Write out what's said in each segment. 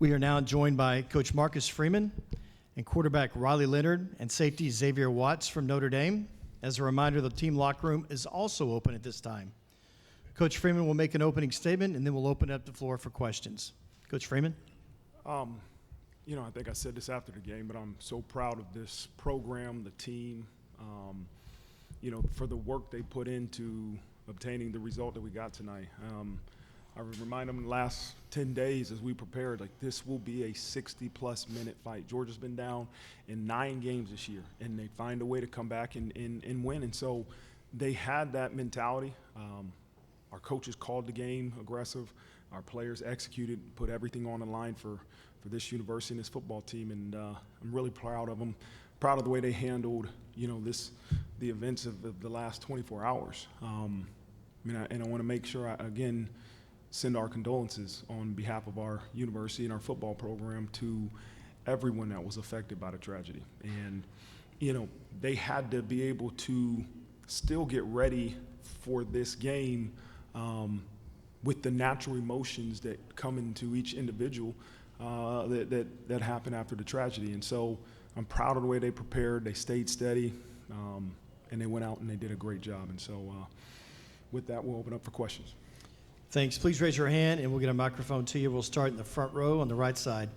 We are now joined by Coach Marucs Freeman and quarterback Riley Leonard and safety Xavier Watts from Notre Dame. As a reminder, the team locker room is also open at this time. Coach Freeman will make an opening statement, and then we'll open up the floor for questions. Coach Freeman? I think I said this after the game, but I'm so proud of this program, the team, for the work they put into obtaining the result that we got tonight. I remind them the last 10 days as we prepared, this will be a 60-plus minute fight. Georgia's been down in 9 games this year, and they find a way to come back and win. And so they had that mentality. Our coaches called the game aggressive. Our players executed, put everything on the line for this university and this football team, and I'm really proud of them. Proud of the way they handled, the events of the last 24 hours. And I want to make sure again, send our condolences on behalf of our university and our football program to everyone that was affected by the tragedy. And, they had to be able to still get ready for this game with the natural emotions that come into each individual that happened after the tragedy. And so I'm proud of the way they prepared. They stayed steady, and they went out and they did a great job. And so with that, we'll open up for questions. Thanks. Please raise your hand, and we'll get a microphone to you. We'll start in the front row on the right side.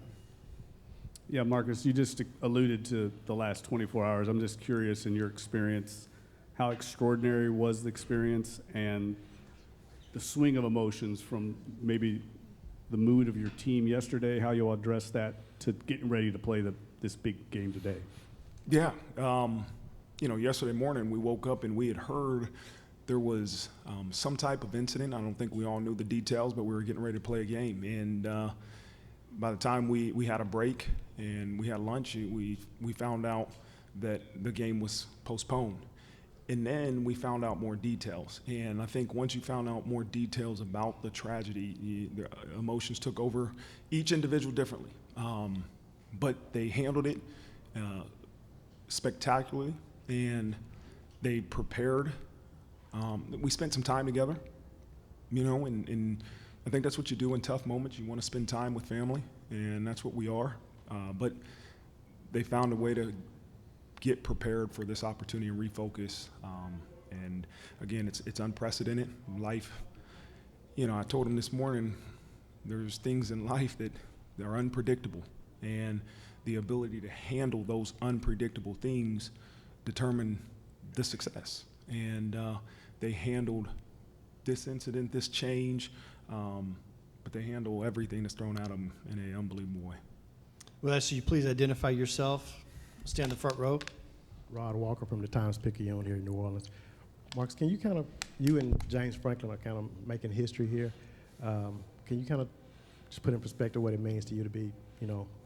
Yeah, Marcus, you just alluded to the last 24 hours. I'm just curious, in your experience, how extraordinary was the experience and the swing of emotions from maybe the mood of your team yesterday, how you'll address that to getting ready to play this big game today? Yeah. Yesterday morning we woke up and we had heard there was some type of incident. I don't think we all knew the details, but we were getting ready to play a game. And by the time we had a break and we had lunch, we found out that the game was postponed. And then we found out more details. And I think once you found out more details about the tragedy, the emotions took over each individual differently. But they handled it spectacularly, and they prepared. We spent some time together, and I think that's what you do in tough moments. You want to spend time with family, and that's what we are. But they found a way to get prepared for this opportunity and refocus. And again, it's unprecedented. Life, I told him this morning, there's things in life that are unpredictable, and the ability to handle those unpredictable things determine the success. And they handled this incident, this change, but they handle everything that's thrown at them in an unbelievable way. We'll ask you please identify yourself. Stand in the front row. Rod Walker from the Times-Picayune here in New Orleans. Marcus, can you you and James Franklin are kind of making history here. Can you kind of just put in perspective what it means to you to be,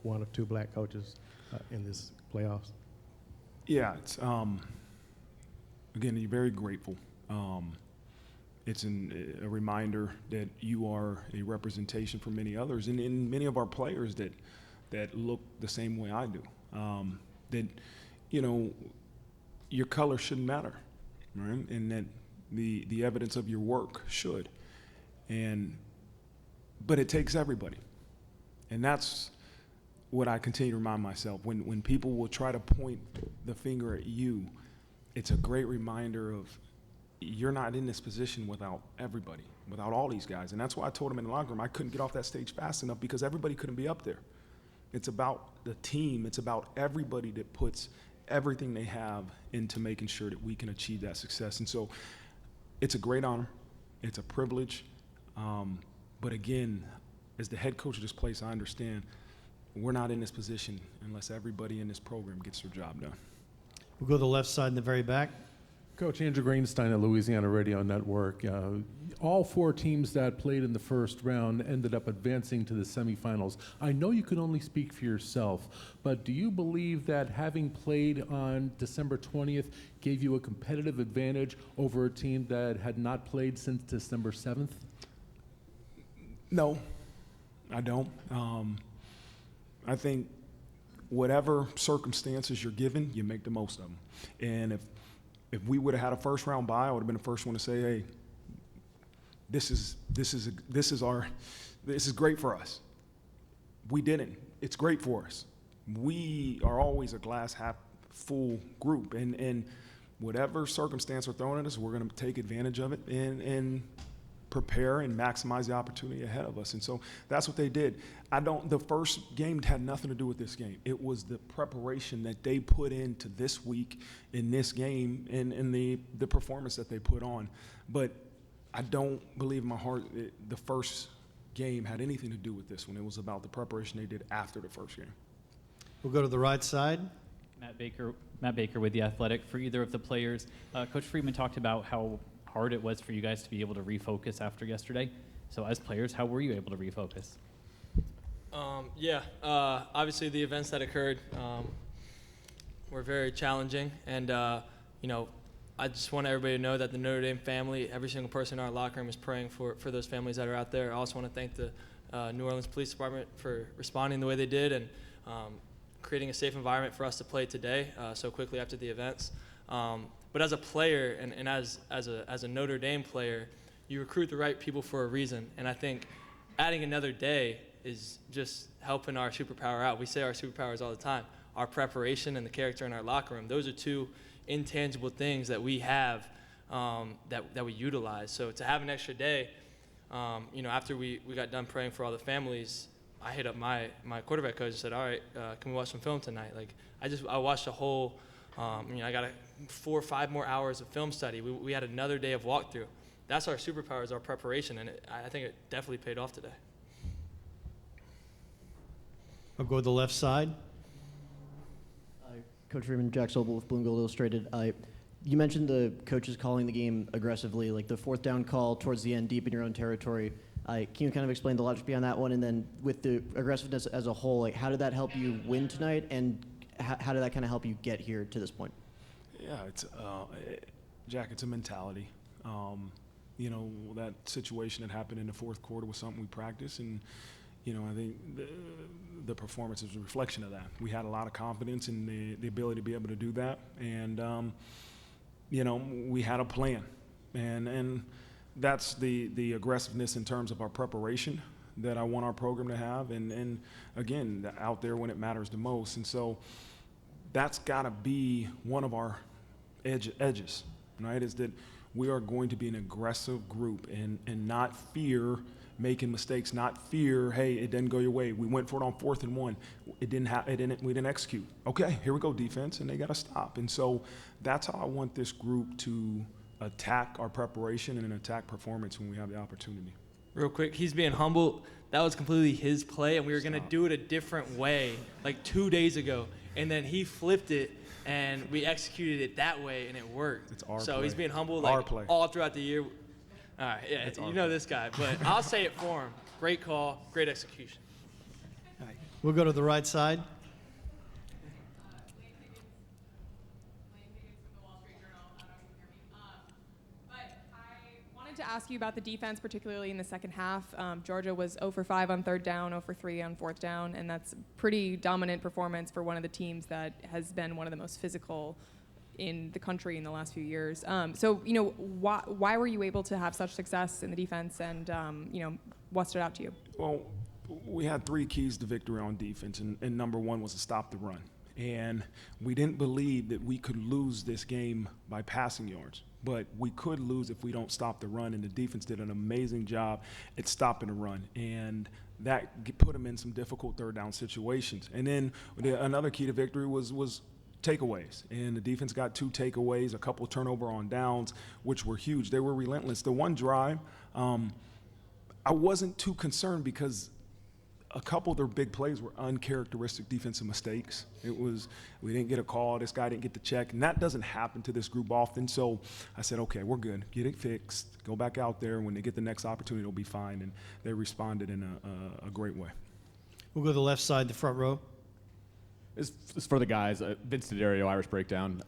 one of 2 black coaches in this playoffs? Yeah, it's again, you're very grateful. It's a reminder that you are a representation for many others, and many of our players that look the same way I do. That your color shouldn't matter, right? And that the evidence of your work should. But it takes everybody, and that's what I continue to remind myself. When people will try to point the finger at you, it's a great reminder of you're not in this position without everybody, without all these guys. And that's why I told them in the locker room I couldn't get off that stage fast enough, because everybody couldn't be up there. It's about the team. It's about everybody that puts everything they have into making sure that we can achieve that success. And so it's a great honor. It's a privilege. But again, as the head coach of this place, I understand we're not in this position unless everybody in this program gets their job done. We'll go to the left side in the very back. Coach Andrew Greenstein at Louisiana Radio Network. All 4 teams that played in the first round ended up advancing to the semifinals. I know you can only speak for yourself, but do you believe that having played on December 20th gave you a competitive advantage over a team that had not played since December 7th? No, I don't. I think whatever circumstances you're given, you make the most of them. And if we would have had a first round bye, I would have been the first one to say, hey, this is great for us. We didn't. It's great for us. We are always a glass half full group, and whatever circumstance are thrown at us, we're going to take advantage of it and prepare and maximize the opportunity ahead of us. And so that's what they did. The first game had nothing to do with this game. It was the preparation that they put into this week in this game and the performance that they put on. But I don't believe in my heart the first game had anything to do with this one. It was about the preparation they did after the first game. We'll go to the right side. Matt Baker with The Athletic. For either of the players, Coach Freeman talked about how hard it was for you guys to be able to refocus after yesterday. So as players, how were you able to refocus? Obviously the events that occurred were very challenging, and I just want everybody to know that the Notre Dame family, every single person in our locker room is praying for those families that are out there. I also want to thank the New Orleans Police Department for responding the way they did and creating a safe environment for us to play today so quickly after the events. But as a player and as a Notre Dame player, you recruit the right people for a reason. And I think adding another day is just helping our superpower out. We say our superpowers all the time. Our preparation and the character in our locker room, those are two intangible things that we have that we utilize. So to have an extra day, after we got done praying for all the families, I hit up my quarterback coach and said, all right, can we watch some film tonight? Like I watched a whole, I got 4 or 5 more hours of film study. We had another day of walkthrough. That's our superpowers, our preparation, and I think it definitely paid off today. I'll go to the left side. Coach Freeman, Jack Sobel with Blue and Gold Illustrated. You mentioned the coaches calling the game aggressively, like the 4th down call towards the end, deep in your own territory. Can you kind of explain the logic behind that one? And then with the aggressiveness as a whole, like how did that help you win tonight? And how did that kind of help you get here to this point? Yeah, Jack, it's a mentality. That situation that happened in the 4th quarter was something we practiced, and I think the performance is a reflection of that. We had a lot of confidence in the ability to be able to do that, and we had a plan, and that's the aggressiveness in terms of our preparation that I want our program to have, and again, out there when it matters the most. And so that's got to be one of our edges, right, is that we are going to be an aggressive group and not fear making mistakes, not fear, hey, it didn't go your way. We went for it on 4th and 1. We didn't execute. Okay, here we go, defense, and they got to stop. And so that's how I want this group to attack our preparation and attack performance when we have the opportunity. Real quick, he's being humble. That was completely his play, and we were going to do it a different way like 2 days ago. And then he flipped it, and we executed it that way, and it worked. It's our so play. He's being humble Our play. all throughout the year. All right, yeah, you know this guy, but I'll say it for him. Great call, great execution. All right. We'll go to the right side. To ask you about the defense, particularly in the second half. Georgia was 0 for 5 on 3rd down, 0 for 3 on 4th down, and that's pretty dominant performance for one of the teams that has been one of the most physical in the country in the last few years. Why were you able to have such success in the defense, and what stood out to you? Well, we had 3 keys to victory on defense, and number 1 was to stop the run. And we didn't believe that we could lose this game by passing yards. But we could lose if we don't stop the run, and the defense did an amazing job at stopping the run, and that put them in some difficult 3rd down situations. And then another key to victory was takeaways, and the defense got 2 takeaways, a couple of turnover on downs, which were huge. They were relentless. The one drive, I wasn't too concerned because a couple of their big plays were uncharacteristic defensive mistakes. We didn't get a call, this guy didn't get the check, and that doesn't happen to this group often. So I said, okay, we're good. Get it fixed. Go back out there. When they get the next opportunity, it'll be fine. And they responded in a great way. We'll go to the left side, the front row. It's for the guys. Vince D'Addario, Irish Breakdown.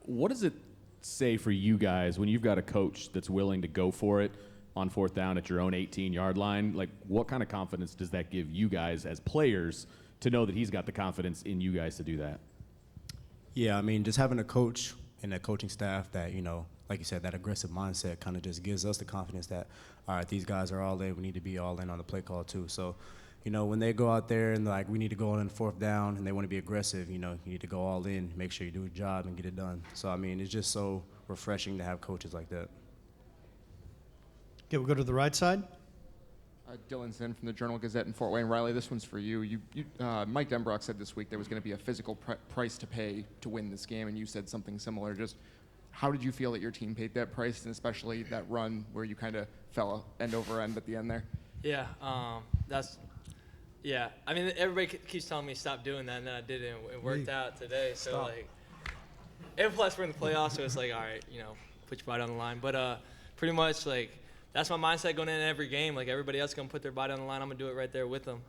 What does it say for you guys when you've got a coach that's willing to go for it on 4th down at your own 18-yard line? Like, what kind of confidence does that give you guys as players to know that he's got the confidence in you guys to do that? Yeah, I mean, just having a coach and a coaching staff that, like you said, that aggressive mindset kind of just gives us the confidence that, all right, these guys are all in. We need to be all in on the play call too. So, when they go out there and like we need to go on 4th down and they want to be aggressive, you need to go all in, make sure you do your job and get it done. So, I mean, it's just so refreshing to have coaches like that. Okay, we'll go to the right side. Dylan Zinn from the Journal-Gazette in Fort Wayne. Riley, this one's for you. Mike Denbrock said this week there was going to be a physical price to pay to win this game, and you said something similar. Just how did you feel that your team paid that price, and especially that run where you kind of fell end over end at the end there? Yeah, yeah. I mean, everybody keeps telling me stop doing that, and then I did it, and it worked out today. So, and plus we're in the playoffs, so it's like, all right, put your body on the line. But pretty much, that's my mindset going into every game. Like, everybody else is going to put their body on the line. I'm going to do it right there with them.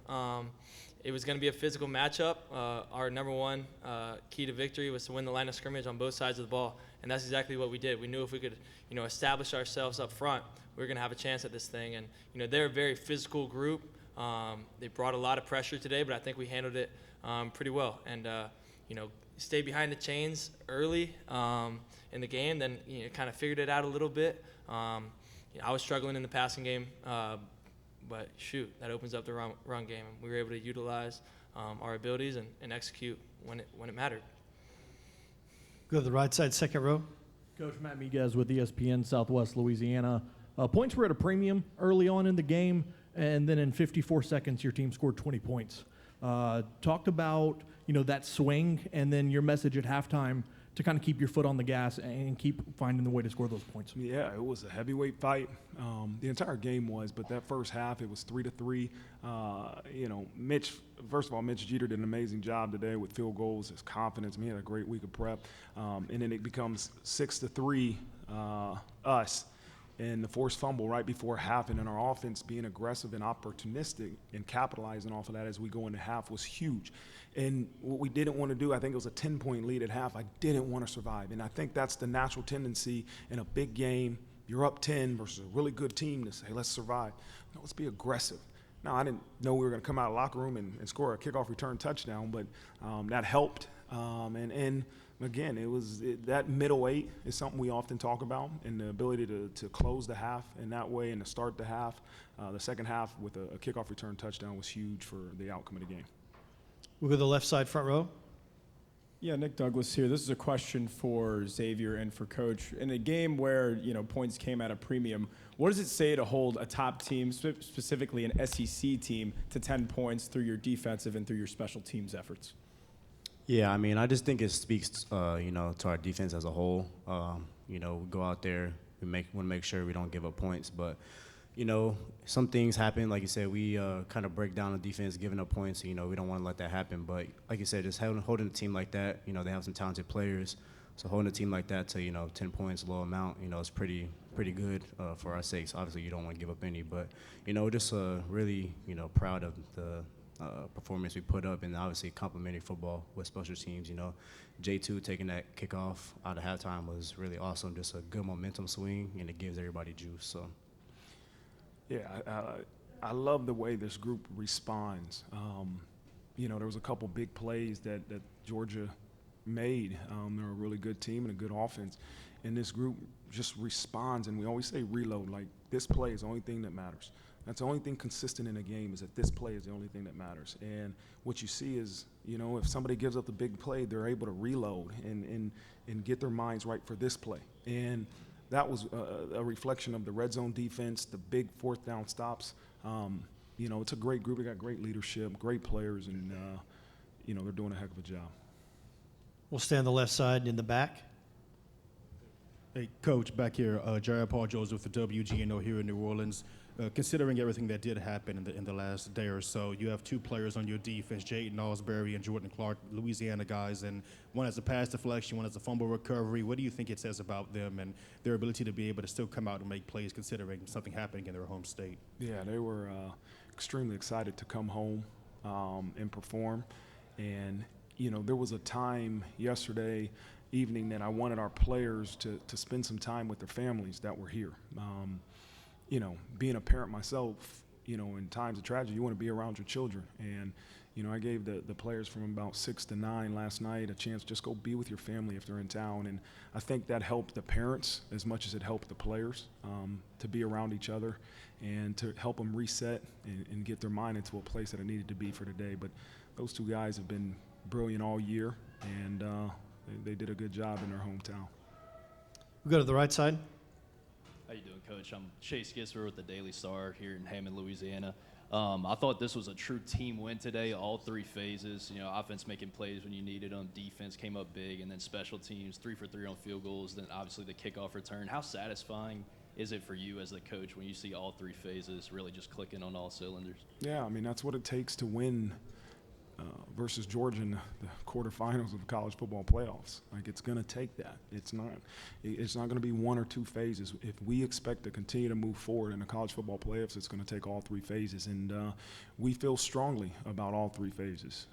It was going to be a physical matchup. Our number one key to victory was to win the line of scrimmage on both sides of the ball, and that's exactly what we did. We knew if we could, establish ourselves up front, we were going to have a chance at this thing. And, they're a very physical group. They brought a lot of pressure today, but I think we handled it pretty well. And, stay behind the chains early in the game, then kind of figured it out a little bit. I was struggling in the passing game, but shoot, that opens up the run game. We were able to utilize our abilities and execute when it mattered. Go to the right side, second row. Coach Matt Miguez with ESPN Southwest Louisiana. Points were at a premium early on in the game, and then in 54 seconds, your team scored 20 points. Talked about that swing, and then your message at halftime to kind of keep your foot on the gas and keep finding the way to score those points. Yeah, it was a heavyweight fight. The entire game was, but that first half, it was 3-3. First of all, Mitch Jeter did an amazing job today with field goals, his confidence. He had a great week of prep. And then it becomes 6-3 us. And the forced fumble right before half, and then our offense being aggressive and opportunistic and capitalizing off of that as we go into half was huge. And what we didn't want to do, I think it was a 10-point lead at half. I didn't want to survive. And I think that's the natural tendency in a big game. You're up 10 versus a really good team to say, let's survive. No, let's be aggressive. Now, I didn't know we were going to come out of the locker room and score a kickoff return touchdown, but that helped. And again, that middle eight is something we often talk about, and the ability to close the half in that way and to start the half. The second half with a kickoff return touchdown was huge for the outcome of the game. We'll go to the left side, front row. Yeah, Nick Douglas here. This is a question for Xavier and for Coach. In a game where, points came at a premium, what does it say to hold a top team, specifically an SEC team, to 10 points through your defensive and through your special teams efforts? Yeah, I mean, I just think it speaks, to our defense as a whole. We go out there, we want to make sure we don't give up points, but some things happen. Like you said, we kind of break down the defense, giving up points. We don't want to let that happen. But like you said, just holding a team like that, they have some talented players. So holding a team like that to 10 points, low amount, is pretty good for our sakes. Obviously, you don't want to give up any, but just really proud of the performance we put up, and obviously complimentary football with special teams. J2 taking that kickoff out of halftime was really awesome. Just a good momentum swing, and it gives everybody juice. So. Yeah, I love the way this group responds. There was a couple big plays that Georgia made. They're a really good team and a good offense. And this group just responds, and we always say reload. Like, this play is the only thing that matters. That's the only thing consistent in a game, is that this play is the only thing that matters. And what you see is, if somebody gives up the big play, they're able to reload and get their minds right for this play. And that was a reflection of the red zone defense, the big fourth down stops. It's a great group. They got great leadership, great players, and, they're doing a heck of a job. We'll stay on the left side in the back. Hey, Coach, back here, Jared Paul Joseph with the WGNO here in New Orleans. Considering everything that did happen in the last day or so, you have two players on your defense, Jaden Osbury and Jordan Clark, Louisiana guys, and one has a pass deflection, one has a fumble recovery. What do you think it says about them and their ability to be able to still come out and make plays considering something happening in their home state? Yeah, they were extremely excited to come home and perform. And, there was a time yesterday evening that I wanted our players to spend some time with their families that were here. Being a parent myself, in times of tragedy, you want to be around your children. And, I gave the players from about 6 to 9 last night a chance to just go be with your family if they're in town. And I think that helped the parents as much as it helped the players to be around each other and to help them reset and get their mind into a place that it needed to be for today. But those two guys have been brilliant all year, and they did a good job in their hometown. We go to the right side. How you doing, Coach? I'm Chase Gisler with the Daily Star here in Hammond, Louisiana. I thought this was a true team win today, all 3 phases. Offense making plays when you needed them, defense came up big, and then special teams, 3 for 3 on field goals, then obviously the kickoff return. How satisfying is it for you as the coach when you see all 3 phases really just clicking on all cylinders? Yeah, I mean, that's what it takes to win versus Georgia in the quarterfinals of the college football playoffs. Like, it's going to take that. It's not going to be 1 or 2 phases. If we expect to continue to move forward in the college football playoffs, it's going to take all 3 phases. And we feel strongly about all 3 phases.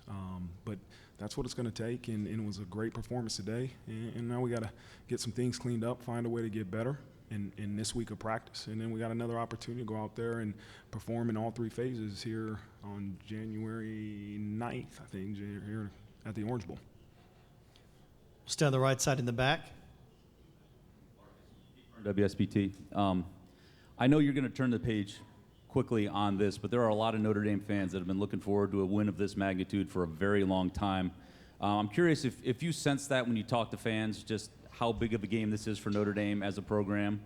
But that's what it's going to take, and it was a great performance today. And now we got to get some things cleaned up, find a way to get better in this week of practice. And then we got another opportunity to go out there and perform in all 3 phases here on January 9th, I think, here at the Orange Bowl. Stay on the right side in the back. WSBT. I know you're going to turn the page quickly on this, but there are a lot of Notre Dame fans that have been looking forward to a win of this magnitude for a very long time. I'm curious if you sense that when you talk to fans, just how big of a game this is for Notre Dame as a program,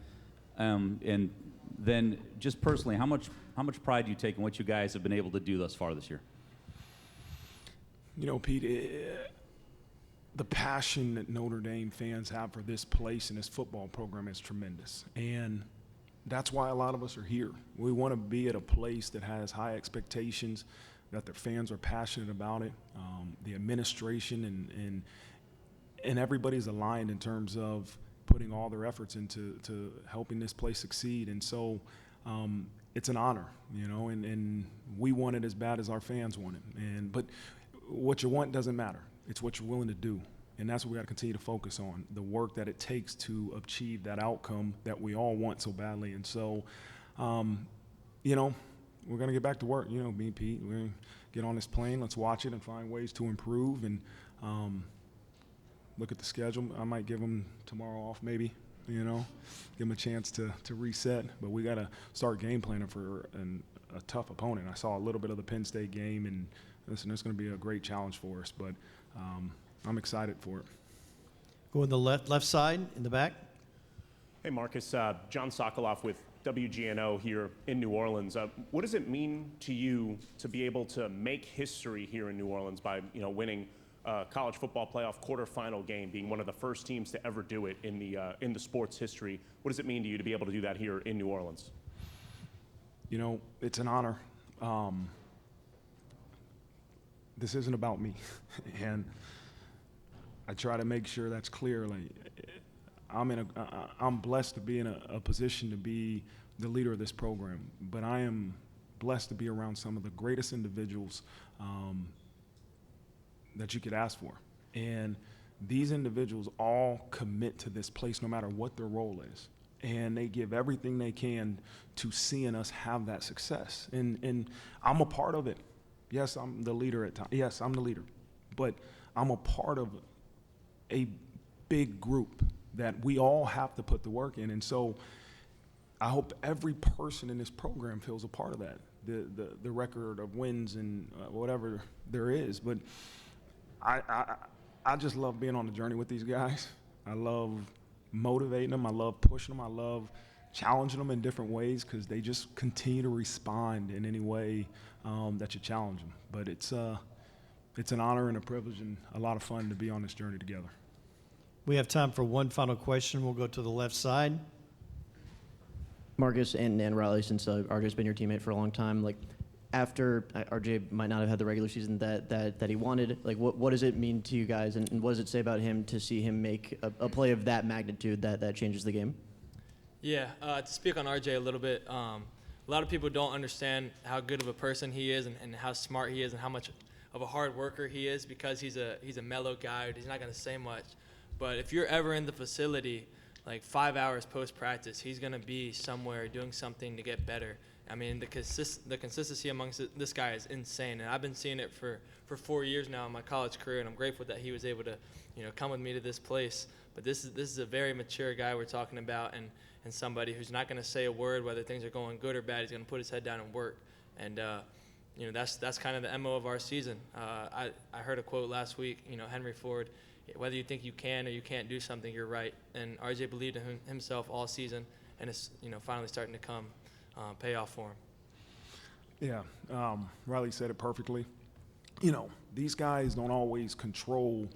and then just personally, how much pride do you take in what you guys have been able to do thus far this year? Pete, the passion that Notre Dame fans have for this place and this football program is tremendous, and that's why a lot of us are here. We want to be at a place that has high expectations, that their fans are passionate about it, the administration and everybody's aligned in terms of putting all their efforts into helping this place succeed. And so it's an honor, and we want it as bad as our fans want it. But what you want doesn't matter. It's what you're willing to do. And that's what we got to continue to focus on, the work that it takes to achieve that outcome that we all want so badly. And so, we're going to get back to work, me and Pete. We're going to get on this plane. Let's watch it and find ways to improve and look at the schedule. I might give them tomorrow off maybe, give them a chance to reset. But we got to start game planning for a tough opponent. I saw a little bit of the Penn State game, and listen, it's going to be a great challenge for us. But I'm excited for it. Go on the left side in the back. Hey, Marcus. John Sokoloff with WGNO here in New Orleans. What does it mean to you to be able to make history here in New Orleans by winning college football playoff quarterfinal game, being one of the first teams to ever do it in the sports history? What does it mean to you to be able to do that here in New Orleans? It's an honor. This isn't about me, and I try to make sure that's clear. Like, I'm blessed to be in a position to be the leader of this program, but I am blessed to be around some of the greatest individuals that you could ask for. And these individuals all commit to this place no matter what their role is. And they give everything they can to seeing us have that success. And I'm a part of it. Yes, I'm the leader at times. Yes, I'm the leader. But I'm a part of a big group that we all have to put the work in. And so I hope every person in this program feels a part of that, the record of wins and whatever there is. But I just love being on the journey with these guys. I love motivating them. I love pushing them. I love challenging them in different ways because they just continue to respond in any way that you challenge them. But it's an honor and a privilege and a lot of fun to be on this journey together. We have time for one final question. We'll go to the left side. Marcus and Riley, since RJ's been your teammate for a long time, like after RJ might not have had the regular season that he wanted, like what does it mean to you guys, and what does it say about him to see him make a play of that magnitude that changes the game? Yeah, to speak on RJ a little bit, a lot of people don't understand how good of a person he is and how smart he is and how much of a hard worker he is because he's a mellow guy. He's not going to say much. But if you're ever in the facility, like 5 hours post-practice, he's going to be somewhere doing something to get better. I mean, the consistency amongst this guy is insane, and I've been seeing it for 4 years now in my college career, and I'm grateful that he was able to, come with me to this place. But this is a very mature guy we're talking about, and somebody who's not going to say a word whether things are going good or bad. He's going to put his head down and work, and that's kind of the MO of our season. I heard a quote last week, Henry Ford, whether you think you can or you can't do something, you're right. And RJ believed in himself all season, and it's finally starting to come pay off for him. Yeah, Riley said it perfectly. These guys don't always control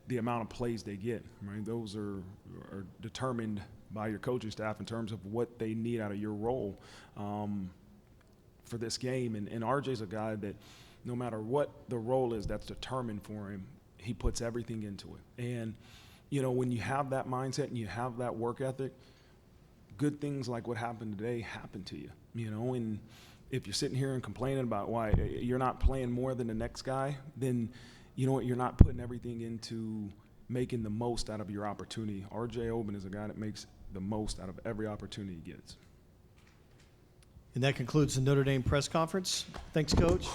the amount of plays they get, right? Those are determined by your coaching staff in terms of what they need out of your role for this game. And RJ's a guy that no matter what the role is that's determined for him, he puts everything into it. And, when you have that mindset and you have that work ethic, good things like what happened today happen to you, and if you're sitting here and complaining about why you're not playing more than the next guy, then you know what, you're not putting everything into making the most out of your opportunity. RJ Oben is a guy that makes the most out of every opportunity he gets. And that concludes the Notre Dame press conference. Thanks, Coach.